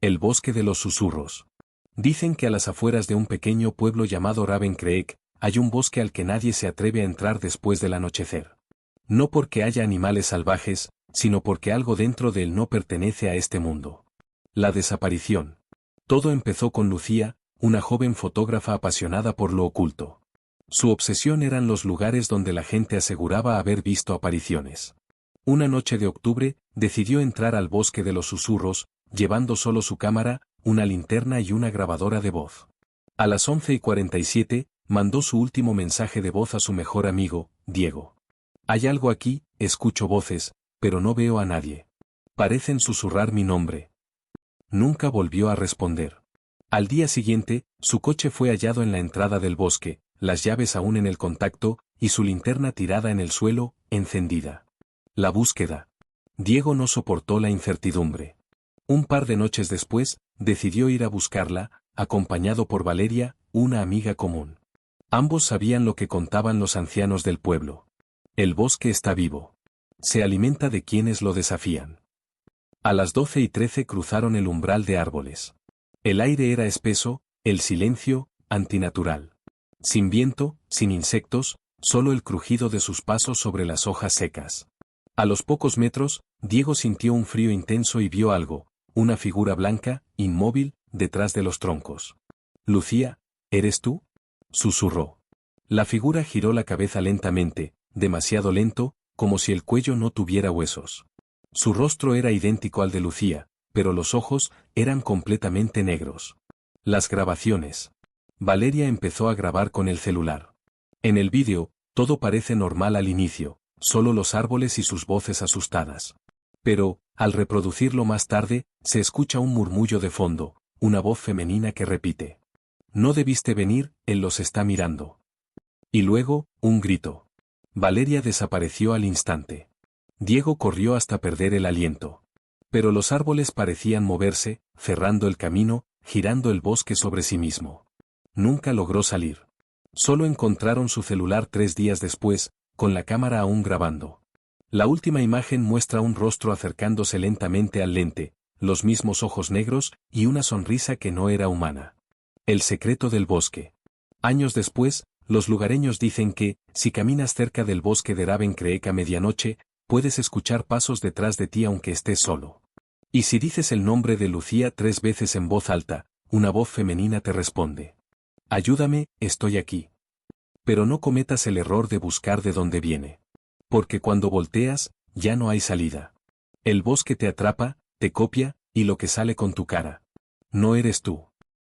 El bosque de los susurros. Dicen que a las afueras de un pequeño pueblo llamado Raven Creek, hay un bosque al que nadie se atreve a entrar después del anochecer. No porque haya animales salvajes, sino porque algo dentro de él no pertenece a este mundo. La desaparición. Todo empezó con Lucía, una joven fotógrafa apasionada por lo oculto. Su obsesión eran los lugares donde la gente aseguraba haber visto apariciones. Una noche de octubre, decidió entrar al bosque de los susurros, llevando solo su cámara, una linterna y una grabadora de voz. A las 11:47, mandó su último mensaje de voz a su mejor amigo, Diego. Hay algo aquí, escucho voces, pero no veo a nadie. Parecen susurrar mi nombre. Nunca volvió a responder. Al día siguiente, su coche fue hallado en la entrada del bosque, las llaves aún en el contacto, y su linterna tirada en el suelo, encendida. La búsqueda. Diego no soportó la incertidumbre. Un par de noches después, decidió ir a buscarla, acompañado por Valeria, una amiga común. Ambos sabían lo que contaban los ancianos del pueblo. El bosque está vivo. Se alimenta de quienes lo desafían. A las 12:13 cruzaron el umbral de árboles. El aire era espeso, el silencio, antinatural. Sin viento, sin insectos, solo el crujido de sus pasos sobre las hojas secas. A los pocos metros, Diego sintió un frío intenso y vio algo, una figura blanca, inmóvil, detrás de los troncos. «Lucía, ¿eres tú?», susurró. La figura giró la cabeza lentamente, demasiado lento, como si el cuello no tuviera huesos. Su rostro era idéntico al de Lucía, pero los ojos eran completamente negros. Las grabaciones. Valeria empezó a grabar con el celular. En el vídeo, todo parece normal al inicio, solo los árboles y sus voces asustadas. Pero, al reproducirlo más tarde, se escucha un murmullo de fondo, una voz femenina que repite: «No debiste venir, él los está mirando». Y luego, un grito. Valeria desapareció al instante. Diego corrió hasta perder el aliento. Pero los árboles parecían moverse, cerrando el camino, girando el bosque sobre sí mismo. Nunca logró salir. Solo encontraron su celular 3 días después, con la cámara aún grabando. La última imagen muestra un rostro acercándose lentamente al lente, los mismos ojos negros y una sonrisa que no era humana. El secreto del bosque. Años después, los lugareños dicen que, si caminas cerca del bosque de Raven Creek a medianoche, puedes escuchar pasos detrás de ti aunque estés solo. Y si dices el nombre de Lucía 3 veces en voz alta, una voz femenina te responde: «Ayúdame, estoy aquí». Pero no cometas el error de buscar de dónde viene. Porque cuando volteas, ya no hay salida. El bosque te atrapa, te copia, y lo que sale con tu cara no eres tú.